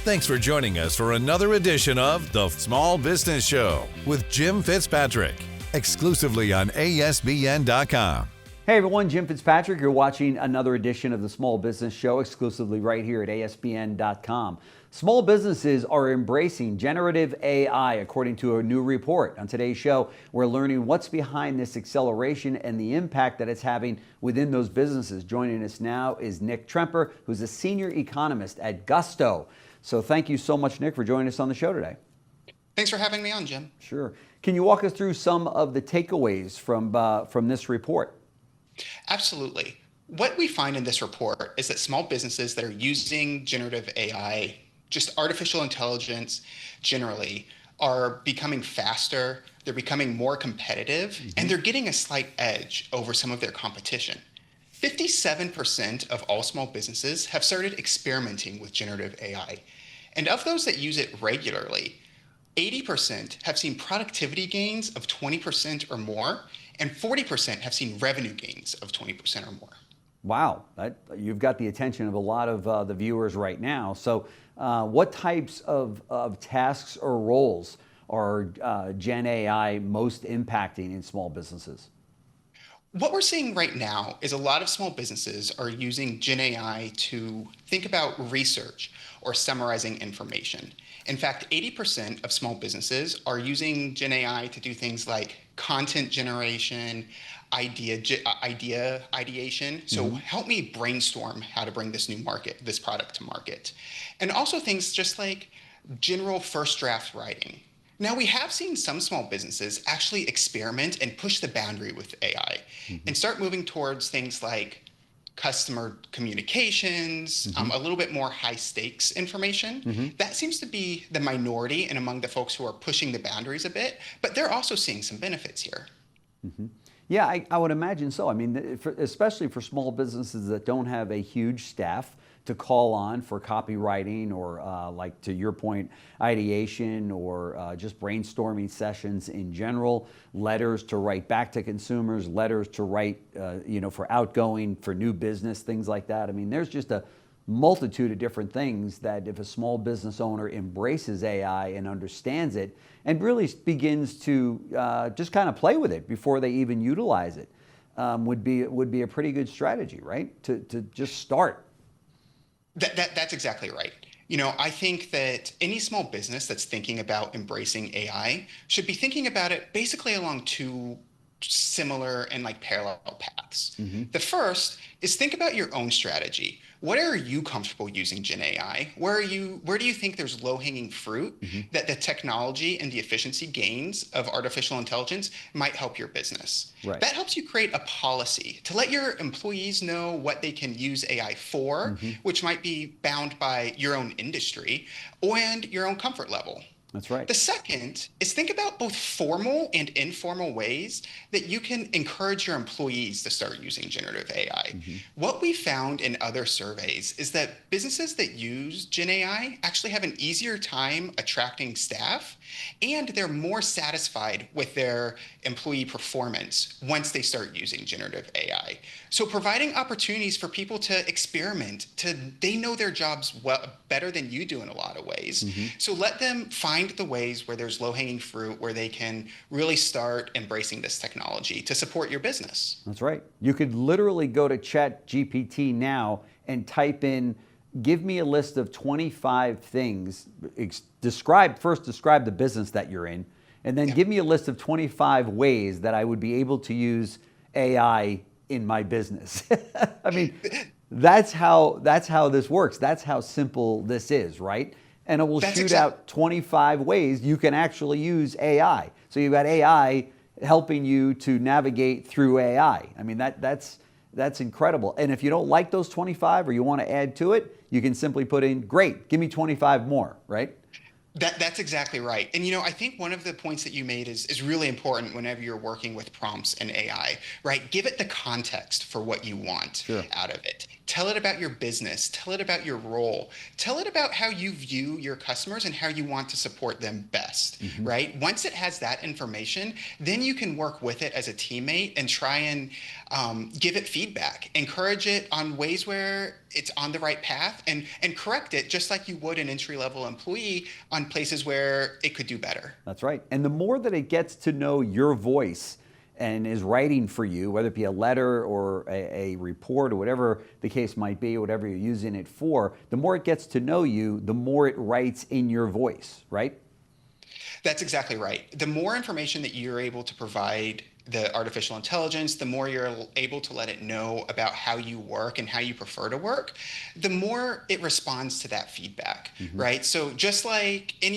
Thanks for joining us for another edition of The Small Business Show with Jim Fitzpatrick, exclusively on ASBN.com. Hey everyone, Jim Fitzpatrick. You're watching another edition of The Small Business Show, exclusively right here at ASBN.com. Small businesses are embracing generative AI, according to a new report. On today's show, we're learning what's behind this acceleration and the impact that it's having within those businesses. Joining us now is Nich Tremper, who's a senior economist at Gusto. So thank you so much, Nick, for joining us on the show today. Thanks for having me on, Jim. Sure. Can you walk us through some of the takeaways from this report? Absolutely. What we find in this report is that small businesses that are using generative AI, just artificial intelligence generally, are becoming faster, they're becoming more competitive, and they're getting a slight edge over some of their competition. 57% of all small businesses have started experimenting with generative AI. And of those that use it regularly, 80% have seen productivity gains of 20% or more, and 40% have seen revenue gains of 20% or more. Wow, you've got the attention of a lot of the viewers right now. So what types of tasks or roles are GenAI most impacting in small businesses? What we're seeing right now is a lot of small businesses are using GenAI to think about research or summarizing information. In fact, 80% of small businesses are using GenAI to do things like content generation, ideation. So help me brainstorm how to bring this product to market. And also things just like general first draft writing. Now, we have seen some small businesses actually experiment and push the boundary with AI and start moving towards things like customer communications, a little bit more high stakes information. That seems to be the minority and among the folks who are pushing the boundaries a bit, but they're also seeing some benefits here. Yeah, I would imagine so. I mean, especially for small businesses that don't have a huge staff to call on for copywriting or like to your point, ideation or just brainstorming sessions in general, letters to write back to consumers, letters to write, for outgoing, for new business, things like that. I mean, there's just a multitude of different things that if a small business owner embraces AI and understands it and really begins to just kind of play with it before they even utilize it, would be a pretty good strategy, right? To just start. That's exactly right. I think that any small business that's thinking about embracing AI should be thinking about it basically along two similar and like parallel paths. The first is think about your own strategy. What are you comfortable using GenAI? Where do you think there's low-hanging fruit that the technology and the efficiency gains of artificial intelligence might help your business? Right. That helps you create a policy to let your employees know what they can use AI for, which might be bound by your own industry and your own comfort level. That's right. The second is think about both formal and informal ways that you can encourage your employees to start using generative AI. What we found in other surveys is that businesses that use GenAI actually have an easier time attracting staff, and they're more satisfied with their employee performance once they start using generative AI. So providing opportunities for people to experiment, they know their jobs better than you do in a lot of ways. So let them find the ways where there's low-hanging fruit, where they can really start embracing this technology to support your business. That's right. You could literally go to ChatGPT now and type in, give me a list of 25 things, describe the business that you're in, and then give me a list of 25 ways that I would be able to use AI in my business. I mean, that's how this works. That's how simple this is, right? And it will shoot out 25 ways you can actually use AI. So you've got AI helping you to navigate through AI. I mean, that's incredible. And if you don't like those 25 or you want to add to it, you can simply put in, great, give me 25 more, right? That's exactly right. And I think one of the points that you made is really important whenever you're working with prompts and AI, right? Give it the context for what you want out of it. Tell it about your business. Tell it about your role. Tell it about how you view your customers and how you want to support them best, right? Once it has that information, then you can work with it as a teammate and try and give it feedback, encourage it on ways where it's on the right path, and correct it just like you would an entry-level employee on places where it could do better. That's right. And the more that it gets to know your voice and is writing for you, whether it be a letter or a report or whatever the case might be, whatever you're using it for, the more it gets to know you, the more it writes in your voice, right? That's exactly right. The more information that you're able to provide the artificial intelligence, the more you're able to let it know about how you work and how you prefer to work, the more it responds to that feedback, right? So just like an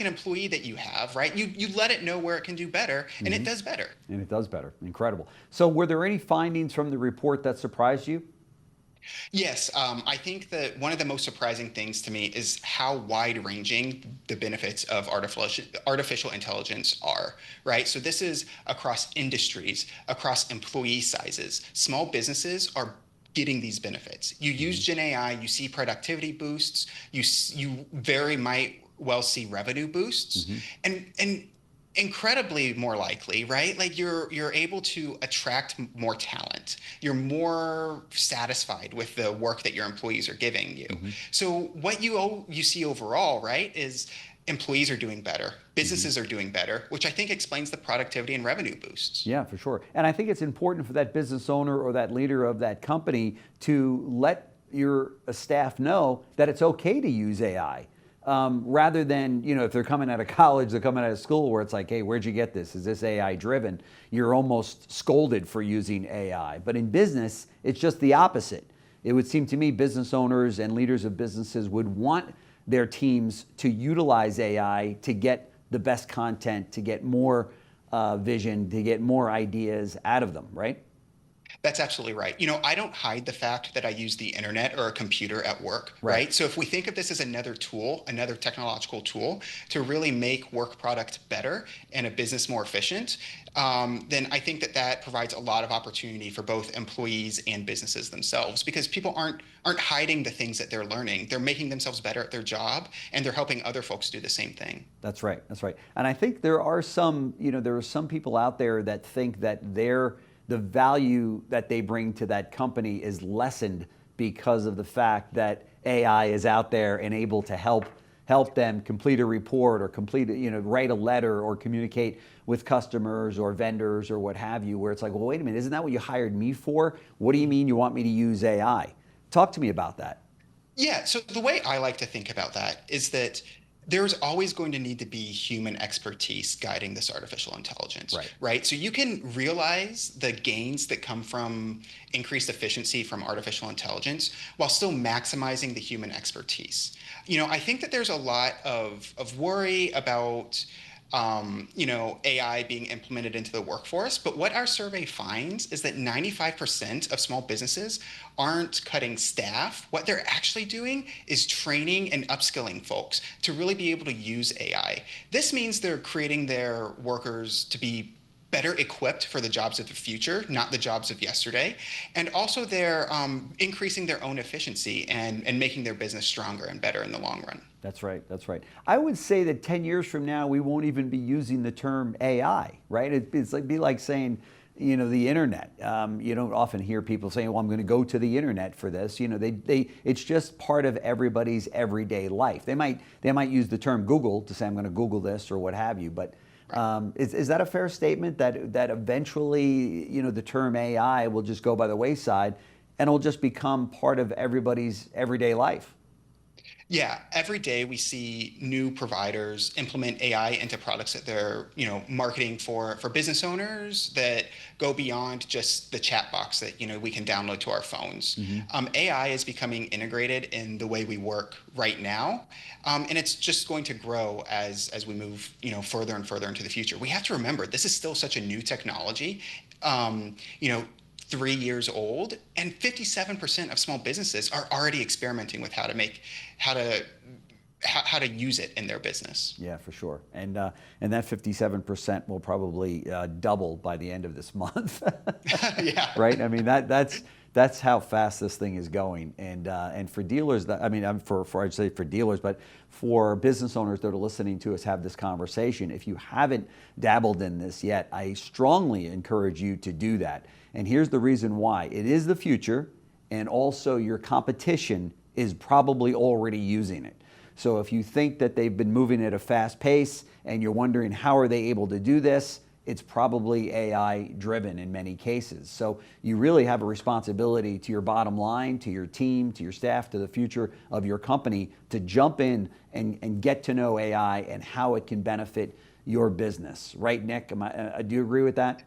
employee that you have, right? You let it know where it can do better, and it does better. And it does better. Incredible. So were there any findings from the report that surprised you? Yes, I think that one of the most surprising things to me is how wide-ranging the benefits of artificial intelligence are, right? So this is across industries, across employee sizes. Small businesses are getting these benefits. You use GenAI, you see productivity boosts, you very might well see revenue boosts, and incredibly more likely, right? Like you're able to attract more talent. You're more satisfied with the work that your employees are giving you. So what you see overall, right, is employees are doing better, businesses are doing better, which I think explains the productivity and revenue boosts. Yeah, for sure. And I think it's important for that business owner or that leader of that company to let your staff know that it's okay to use AI. Rather than, if they're coming out of college, they're coming out of school where it's like, hey, where'd you get this? Is this AI driven? You're almost scolded for using AI. But in business, it's just the opposite. It would seem to me business owners and leaders of businesses would want their teams to utilize AI to get the best content, to get more vision, to get more ideas out of them, right? That's absolutely right. I don't hide the fact that I use the internet or a computer at work, right? So if we think of this as another tool, another technological tool to really make work product better and a business more efficient, then I think that provides a lot of opportunity for both employees and businesses themselves, because people aren't hiding the things that they're learning. They're making themselves better at their job, and they're helping other folks do the same thing. That's right. That's right. And I think there are some people out there that think that the value that they bring to that company is lessened because of the fact that AI is out there and able to help them complete a report or write a letter or communicate with customers or vendors or what have you, where it's like, well, wait a minute, isn't that what you hired me for? What do you mean you want me to use AI? Talk to me about that. Yeah, so the way I like to think about that is that there's always going to need to be human expertise guiding this artificial intelligence, right? So you can realize the gains that come from increased efficiency from artificial intelligence while still maximizing the human expertise. I think that there's a lot of worry about AI being implemented into the workforce. But what our survey finds is that 95% of small businesses aren't cutting staff. What they're actually doing is training and upskilling folks to really be able to use AI. This means they're creating their workers to be better equipped for the jobs of the future, not the jobs of yesterday. And also they're increasing their own efficiency and making their business stronger and better in the long run. That's right. That's right. I would say that 10 years from now, we won't even be using the term AI, right? It's like saying, the internet. You don't often hear people saying, well, I'm going to go to the internet for this. It's just part of everybody's everyday life. They might use the term Google to say, I'm going to Google this or what have you. But is that a fair statement that eventually, the term AI will just go by the wayside and it'll just become part of everybody's everyday life? Yeah, every day we see new providers implement AI into products that they're, marketing for business owners that go beyond just the chat box that, we can download to our phones. AI is becoming integrated in the way we work right now, and it's just going to grow as we move, further and further into the future. We have to remember this is still such a new technology. 3 years old, and 57% of small businesses are already experimenting with how to use it in their business. Yeah, for sure. And that 57% will probably double by the end of this month. Yeah. Right? I mean, that's That's how fast this thing is going. And for dealers, I'd say for dealers, but for business owners that are listening to us have this conversation, if you haven't dabbled in this yet, I strongly encourage you to do that. And here's the reason why. It is the future, and also your competition is probably already using it. So if you think that they've been moving at a fast pace and you're wondering how are they able to do this, it's probably AI driven in many cases. So you really have a responsibility to your bottom line, to your team, to your staff, to the future of your company to jump in and get to know AI and how it can benefit your business. Right, Nick? Do you agree with that?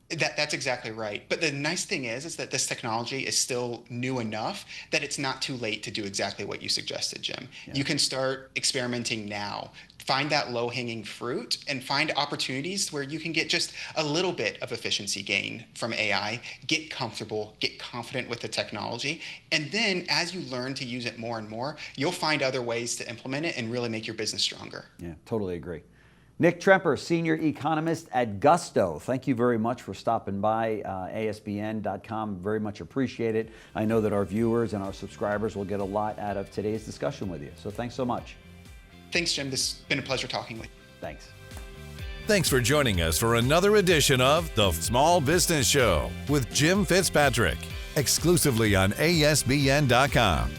That's exactly right. But the nice thing is that this technology is still new enough that it's not too late to do exactly what you suggested, Jim. Yeah. You can start experimenting now. Find that low-hanging fruit and find opportunities where you can get just a little bit of efficiency gain from AI, get comfortable, get confident with the technology, and then as you learn to use it more and more, you'll find other ways to implement it and really make your business stronger. Yeah, totally agree. Nich Tremper, Senior Economist at Gusto. Thank you very much for stopping by ASBN.com. Very much appreciate it. I know that our viewers and our subscribers will get a lot out of today's discussion with you. So thanks so much. Thanks, Jim. This has been a pleasure talking with you. Thanks. Thanks for joining us for another edition of The Small Business Show with Jim Fitzpatrick, exclusively on ASBN.com.